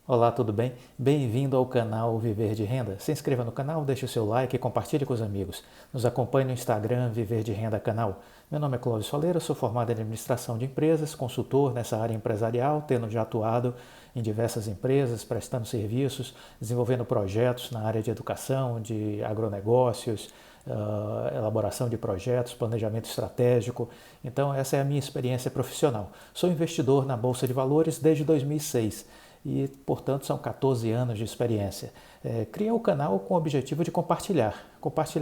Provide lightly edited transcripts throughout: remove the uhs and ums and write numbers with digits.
Olá, tudo bem? Bem-vindo ao canal Viver de Renda. Se inscreva no canal, deixe o seu like e compartilhe com os amigos. Nos acompanhe no Instagram Viver de Renda Canal. Meu nome é Clóvis Soleira, sou formado em administração de empresas, consultor nessa área empresarial, tendo já atuado em diversas empresas, prestando serviços, desenvolvendo projetos na área de educação, de agronegócios, elaboração de projetos, planejamento estratégico. Então, essa é a minha experiência profissional. Sou investidor na Bolsa de Valores desde 2006 e, portanto, são 14 anos de experiência. Criei o canal com o objetivo de compartilhar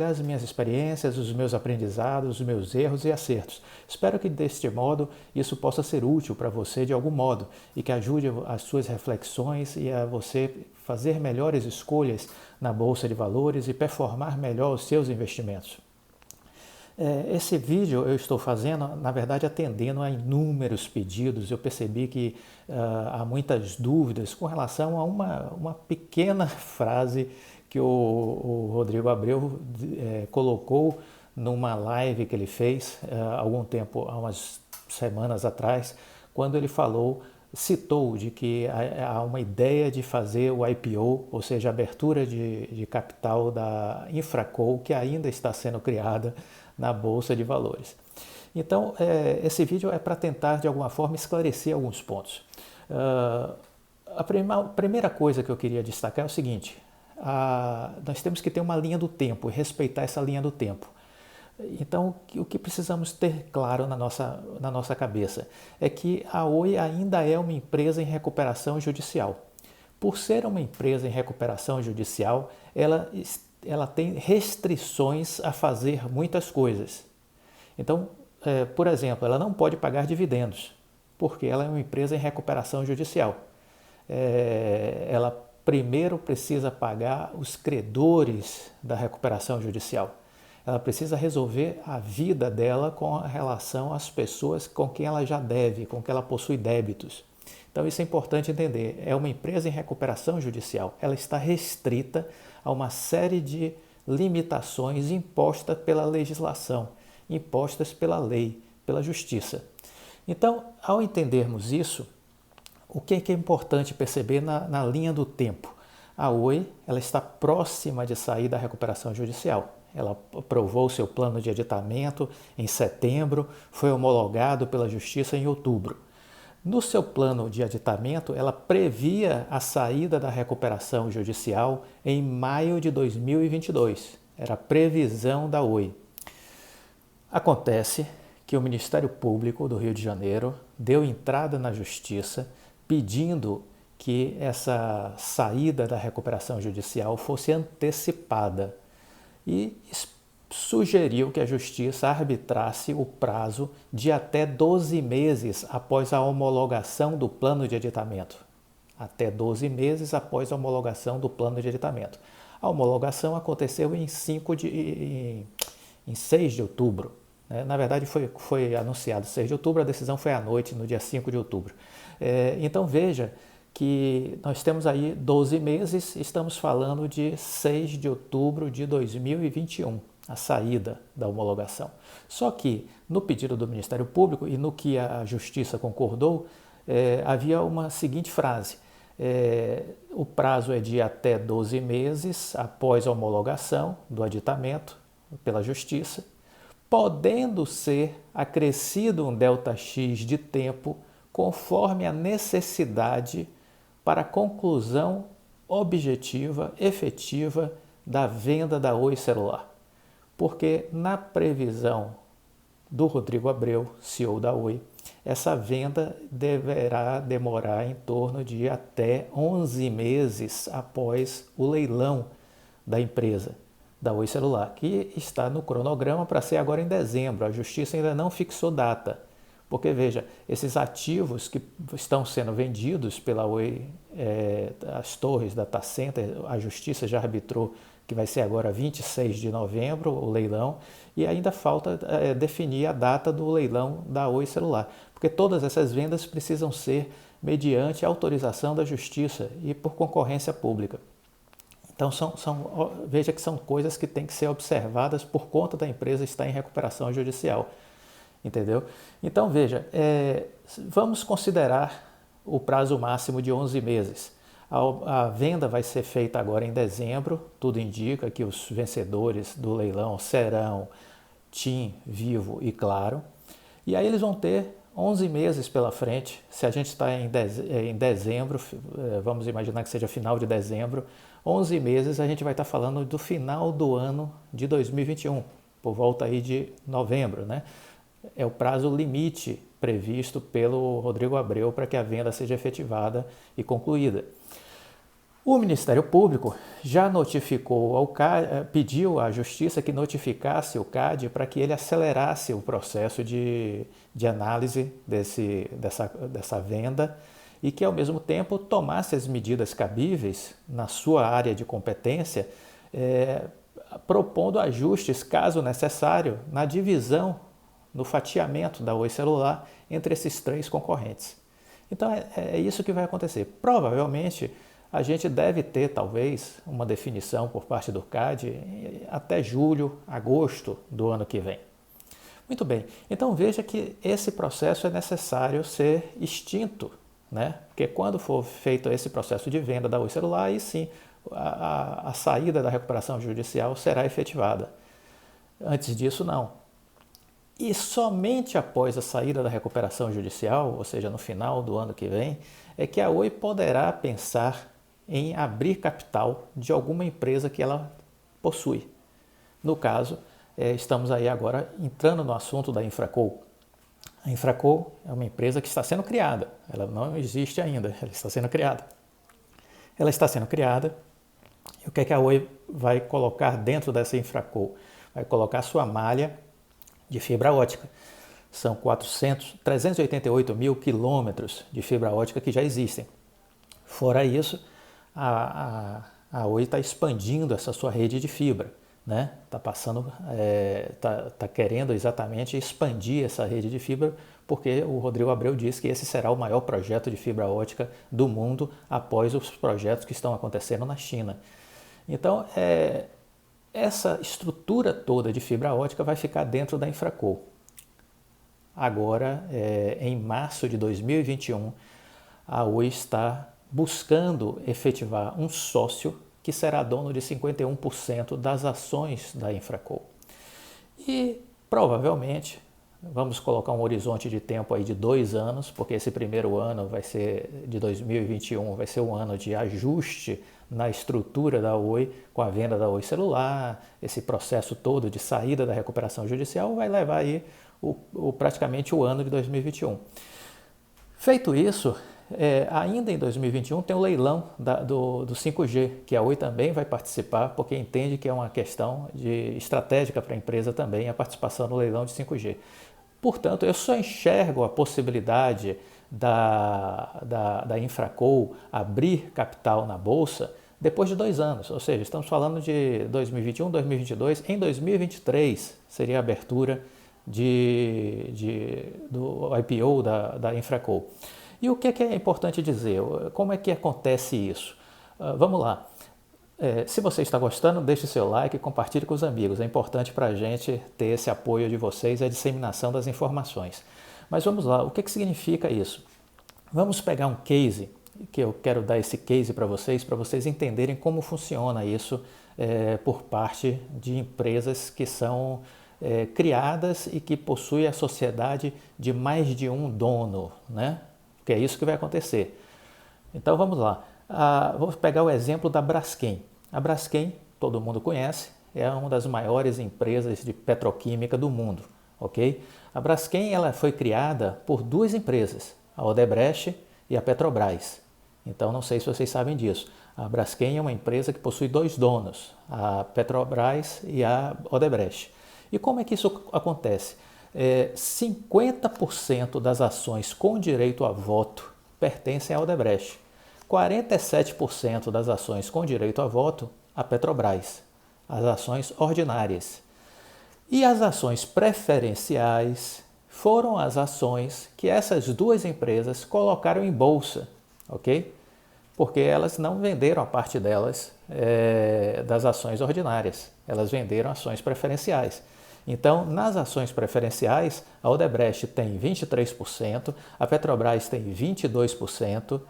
as minhas experiências, os meus aprendizados, os meus erros e acertos. Espero que, deste modo, isso possa ser útil para você de algum modo e que ajude as suas reflexões e a você fazer melhores escolhas na Bolsa de Valores e performar melhor os seus investimentos. Esse vídeo eu estou fazendo, na verdade, atendendo a inúmeros pedidos. Eu percebi que há muitas dúvidas com relação a uma pequena frase que o Rodrigo Abreu colocou numa live que ele fez há algum tempo, há umas semanas atrás, quando ele citou de que há uma ideia de fazer o IPO, ou seja, a abertura de capital da Infraco, que ainda está sendo criada na Bolsa de Valores. Então, esse vídeo é para tentar, de alguma forma, esclarecer alguns pontos. A primeira coisa que eu queria destacar é o seguinte: nós temos que ter uma linha do tempo e respeitar essa linha do tempo. Então, o que precisamos ter claro na nossa cabeça é que a Oi ainda é uma empresa em recuperação judicial. Por ser uma empresa em recuperação judicial, ela tem restrições a fazer muitas coisas. Então, por exemplo, ela não pode pagar dividendos, porque ela é uma empresa em recuperação judicial. Ela primeiro precisa pagar os credores da recuperação judicial. Ela precisa resolver a vida dela com relação às pessoas com quem ela já deve, com quem ela possui débitos. Então isso é importante entender. É uma empresa em recuperação judicial. Ela está restrita a uma série de limitações impostas pela legislação, impostas pela lei, pela justiça. Então, ao entendermos isso, o que é importante perceber na linha do tempo? A Oi ela está próxima de sair da recuperação judicial. Ela aprovou seu plano de aditamento em setembro, foi homologado pela Justiça em outubro. No seu plano de aditamento, ela previa a saída da recuperação judicial em maio de 2022. Era a previsão da Oi. Acontece que o Ministério Público do Rio de Janeiro deu entrada na Justiça pedindo que essa saída da recuperação judicial fosse antecipada e sugeriu que a Justiça arbitrasse o prazo de até 12 meses após a homologação do plano de aditamento. Até 12 meses após a homologação do plano de aditamento. A homologação aconteceu em 6 de outubro. Na verdade, foi anunciado 6 de outubro, a decisão foi à noite, no dia 5 de outubro. Então, veja que nós temos aí 12 meses, estamos falando de 6 de outubro de 2021, a saída da homologação. Só que no pedido do Ministério Público e no que a Justiça concordou, havia uma seguinte frase: o prazo é de até 12 meses após a homologação do aditamento pela Justiça, podendo ser acrescido um delta X de tempo conforme a necessidade para a conclusão objetiva, efetiva da venda da Oi Celular. Porque na previsão do Rodrigo Abreu, CEO da Oi, essa venda deverá demorar em torno de até 11 meses após o leilão da empresa, da Oi Celular, que está no cronograma para ser agora em dezembro. A Justiça ainda não fixou data. Porque, veja, esses ativos que estão sendo vendidos pela Oi, as torres da Data Center, a Justiça já arbitrou que vai ser agora 26 de novembro o leilão, e ainda falta definir a data do leilão da Oi Celular. Porque todas essas vendas precisam ser mediante autorização da Justiça e por concorrência pública. Então, veja que são coisas que têm que ser observadas por conta da empresa estar em recuperação judicial. Entendeu? Então, veja, vamos considerar o prazo máximo de 11 meses. A venda vai ser feita agora em dezembro, tudo indica que os vencedores do leilão serão TIM, Vivo e Claro. E aí eles vão ter 11 meses pela frente. Se a gente está em dezembro, vamos imaginar que seja final de dezembro, 11 meses a gente vai estar falando do final do ano de 2021, por volta aí de novembro, né? É o prazo limite previsto pelo Rodrigo Abreu para que a venda seja efetivada e concluída. O Ministério Público já notificou ao CAD, pediu à Justiça que notificasse o CAD para que ele acelerasse o processo de análise dessa venda e que, ao mesmo tempo, tomasse as medidas cabíveis na sua área de competência, propondo ajustes, caso necessário, na divisão, no fatiamento da Oi Celular entre esses 3 concorrentes. Então é isso que vai acontecer. Provavelmente a gente deve ter, talvez, uma definição por parte do CAD até julho, agosto do ano que vem. Muito bem, então veja que esse processo é necessário ser extinto, né? Porque quando for feito esse processo de venda da Oi Celular, aí sim a saída da recuperação judicial será efetivada. Antes disso, não. E somente após a saída da recuperação judicial, ou seja, no final do ano que vem, é que a Oi poderá pensar em abrir capital de alguma empresa que ela possui. No caso, estamos aí agora entrando no assunto da Infraco. A Infraco é uma empresa que está sendo criada, ela não existe ainda, ela está sendo criada. Ela está sendo criada e o que é que a Oi vai colocar dentro dessa Infraco? Vai colocar sua malha de fibra ótica. São 388 mil quilômetros de fibra ótica que já existem. Fora isso, a Oi está expandindo essa sua rede de fibra, né? Tá querendo exatamente expandir essa rede de fibra, porque o Rodrigo Abreu disse que esse será o maior projeto de fibra ótica do mundo após os projetos que estão acontecendo na China. Então, essa estrutura toda de fibra ótica vai ficar dentro da Infraco. Agora, em março de 2021, a Oi está buscando efetivar um sócio que será dono de 51% das ações da Infraco. E provavelmente, vamos colocar um horizonte de tempo aí de 2 anos, porque esse primeiro ano vai ser de 2021, vai ser um ano de ajuste na estrutura da Oi, com a venda da Oi Celular, esse processo todo de saída da recuperação judicial vai levar aí praticamente o ano de 2021. Feito isso, ainda em 2021 tem o leilão do 5G, que a Oi também vai participar, porque entende que é uma questão estratégica para a empresa também a participação no leilão de 5G. Portanto, eu só enxergo a possibilidade da Infraco abrir capital na Bolsa depois de 2 anos, ou seja, estamos falando de 2021, 2022, em 2023 seria a abertura do IPO da Infraco. E o que é importante dizer? Como é que acontece isso? Vamos lá. Se você está gostando, deixe seu like e compartilhe com os amigos. É importante para a gente ter esse apoio de vocês e a disseminação das informações. Mas vamos lá, o que significa isso? Vamos pegar um case, que eu quero dar esse case para vocês entenderem como funciona isso por parte de empresas que são criadas e que possuem a sociedade de mais de um dono, né? Que é isso que vai acontecer. Então vamos lá. Vou pegar o exemplo da Braskem. A Braskem, todo mundo conhece, é uma das maiores empresas de petroquímica do mundo, ok? A Braskem ela foi criada por 2 empresas, a Odebrecht e a Petrobras. Então não sei se vocês sabem disso. A Braskem é uma empresa que possui 2 donos, a Petrobras e a Odebrecht. E como é que isso acontece? 50% das ações com direito a voto pertencem à Odebrecht. 47% das ações com direito a voto à Petrobras, as ações ordinárias. E as ações preferenciais foram as ações que essas 2 empresas colocaram em bolsa, ok? Porque elas não venderam a parte delas das ações ordinárias, elas venderam ações preferenciais. Então, nas ações preferenciais, a Odebrecht tem 23%, a Petrobras tem 22%,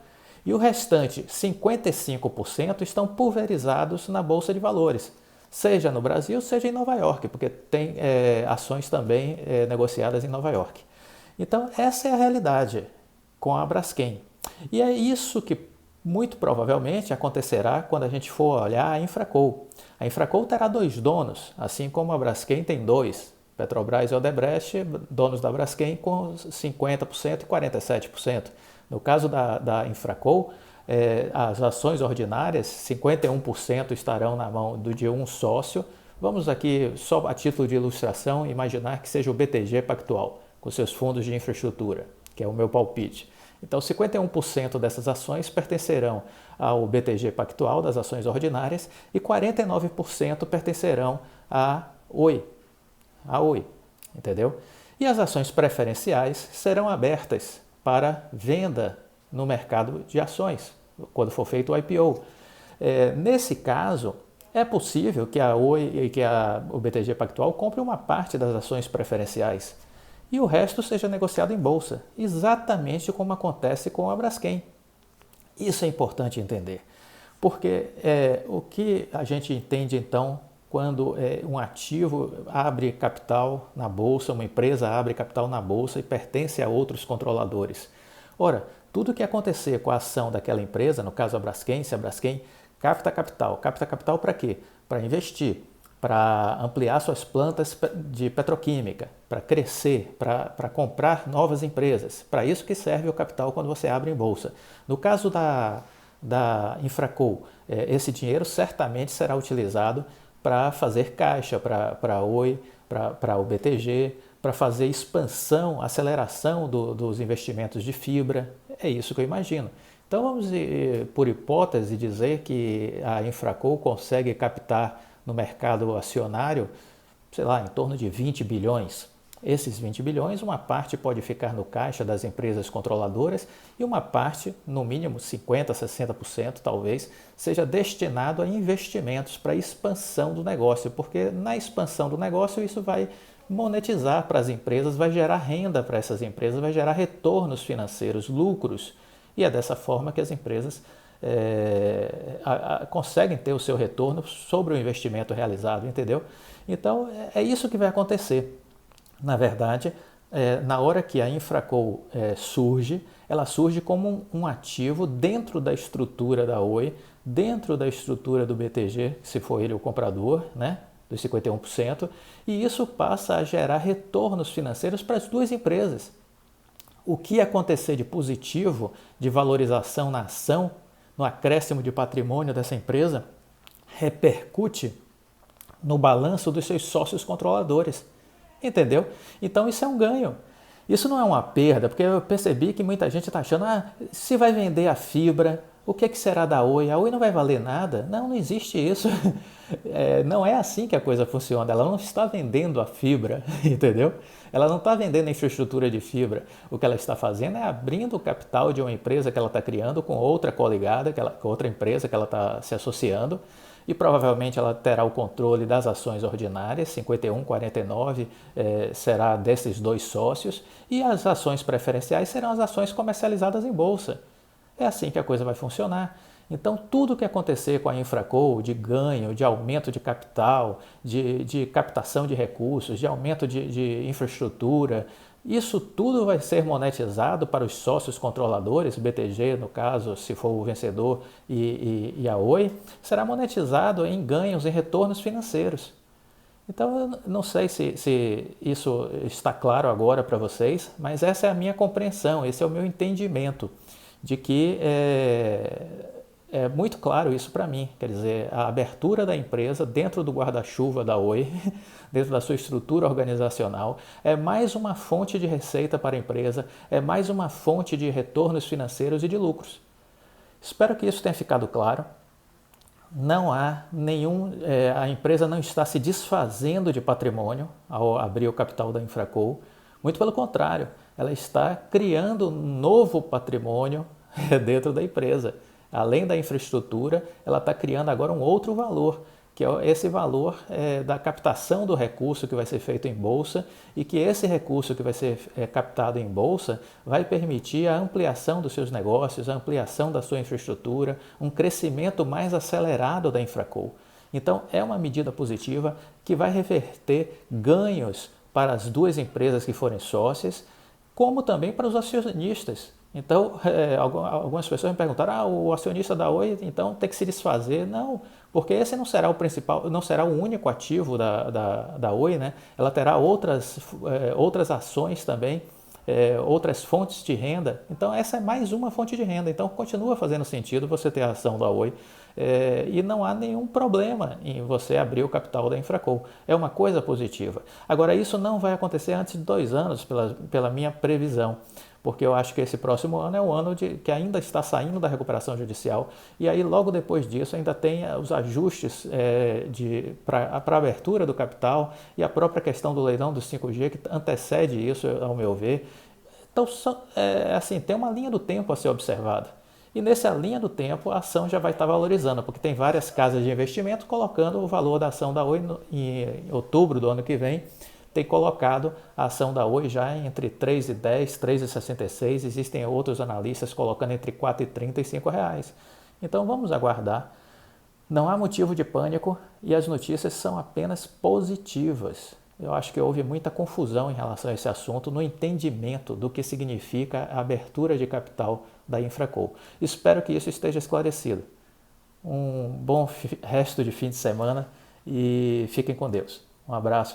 E o restante, 55%, estão pulverizados na Bolsa de Valores, seja no Brasil, seja em Nova York, porque tem ações também negociadas em Nova York. Então, essa é a realidade com a Braskem. E é isso que muito provavelmente acontecerá quando a gente for olhar a Infracoal. A Infracoal terá dois donos, assim como a Braskem tem dois. Petrobras e Odebrecht, donos da Braskem, com 50% e 47%. No caso da Infracoal, as ações ordinárias, 51% estarão na mão de um sócio. Vamos aqui, só a título de ilustração, imaginar que seja o BTG Pactual, com seus fundos de infraestrutura, que é o meu palpite. Então, 51% dessas ações pertencerão ao BTG Pactual, das ações ordinárias, e 49% pertencerão à Oi. Entendeu? E as ações preferenciais serão abertas para venda no mercado de ações, quando for feito o IPO. Nesse caso, é possível que a Oi e que o BTG Pactual compre uma parte das ações preferenciais e o resto seja negociado em bolsa, exatamente como acontece com a Braskem. Isso é importante entender, porque o que a gente entende então quando um ativo abre capital na bolsa, uma empresa abre capital na bolsa e pertence a outros controladores. Ora, tudo que acontecer com a ação daquela empresa, no caso a Braskem, se a Braskem capta capital para quê? Para investir, para ampliar suas plantas de petroquímica, para crescer, para comprar novas empresas. Para isso que serve o capital quando você abre em bolsa. No caso da Infracoal, esse dinheiro certamente será utilizado para fazer caixa para a Oi, para o BTG, para fazer expansão, aceleração dos investimentos de fibra. É isso que eu imagino. Então vamos, por hipótese, dizer que a Infracoal consegue captar no mercado acionário, sei lá, em torno de 20 bilhões. Esses 20 bilhões, uma parte pode ficar no caixa das empresas controladoras e uma parte, no mínimo 50%, 60% talvez, seja destinado a investimentos para a expansão do negócio, porque na expansão do negócio isso vai monetizar para as empresas, vai gerar renda para essas empresas, vai gerar retornos financeiros, lucros, e é dessa forma que as empresas conseguem ter o seu retorno sobre o investimento realizado, entendeu? Então é isso que vai acontecer. Na verdade, na hora que a Infracoal surge, ela surge como um ativo dentro da estrutura da Oi, dentro da estrutura do BTG, se for ele o comprador, né, dos 51%, e isso passa a gerar retornos financeiros para as duas empresas. O que acontecer de positivo, de valorização na ação, no acréscimo de patrimônio dessa empresa, repercute no balanço dos seus sócios controladores. Entendeu? Então isso é um ganho. Isso não é uma perda, porque eu percebi que muita gente está achando, se vai vender a fibra, o que será da Oi? A Oi não vai valer nada? Não, não existe isso. Não é assim que a coisa funciona. Ela não está vendendo a fibra, entendeu? Ela não está vendendo a infraestrutura de fibra. O que ela está fazendo é abrindo o capital de uma empresa que ela está criando com outra coligada, com outra empresa que ela está se associando, e provavelmente ela terá o controle das ações ordinárias, 51, 49 será desses dois sócios, e as ações preferenciais serão as ações comercializadas em bolsa. É assim que a coisa vai funcionar. Então, tudo que acontecer com a Infracoal, de ganho, de aumento de capital, de captação de recursos, de aumento de infraestrutura, isso tudo vai ser monetizado para os sócios controladores, BTG, no caso, se for o vencedor, e a Oi, será monetizado em ganhos, em retornos financeiros. Então, eu não sei se isso está claro agora para vocês, mas essa é a minha compreensão, esse é o meu entendimento de que é muito claro isso para mim. Quer dizer, a abertura da empresa dentro do guarda-chuva da Oi, dentro da sua estrutura organizacional, é mais uma fonte de receita para a empresa, é mais uma fonte de retornos financeiros e de lucros. Espero que isso tenha ficado claro. Não há a empresa não está se desfazendo de patrimônio ao abrir o capital da Infracoal. Muito pelo contrário, ela está criando um novo patrimônio dentro da empresa. Além da infraestrutura, ela está criando agora um outro valor, que é esse valor da captação do recurso que vai ser feito em bolsa e que esse recurso que vai ser captado em bolsa vai permitir a ampliação dos seus negócios, a ampliação da sua infraestrutura, um crescimento mais acelerado da Infraco. Então, é uma medida positiva que vai reverter ganhos para as duas empresas que forem sócias, como também para os acionistas. Então, algumas pessoas me perguntaram, o acionista da Oi, então, tem que se desfazer. Não, porque esse não será o principal, não será o único ativo da Oi, né? Ela terá outras ações também, outras fontes de renda. Então, essa é mais uma fonte de renda. Então, continua fazendo sentido você ter a ação da Oi e não há nenhum problema em você abrir o capital da Infraco. É uma coisa positiva. Agora, isso não vai acontecer antes de 2 anos, pela minha previsão, porque eu acho que esse próximo ano é o ano que ainda está saindo da recuperação judicial, e aí logo depois disso ainda tem os ajustes para a abertura do capital e a própria questão do leilão do 5G que antecede isso, ao meu ver. Então, assim, tem uma linha do tempo a ser observada. E nessa linha do tempo a ação já vai estar valorizando, porque tem várias casas de investimento colocando o valor da ação da Oi em outubro do ano que vem, tem colocado a ação da Oi já entre 3,10, 3,66, existem outros analistas colocando entre 4,30 e 5 reais. Então vamos aguardar, não há motivo de pânico e as notícias são apenas positivas. Eu acho que houve muita confusão em relação a esse assunto no entendimento do que significa a abertura de capital da Infraco. Espero que isso esteja esclarecido. Um bom resto de fim de semana e fiquem com Deus. Um abraço.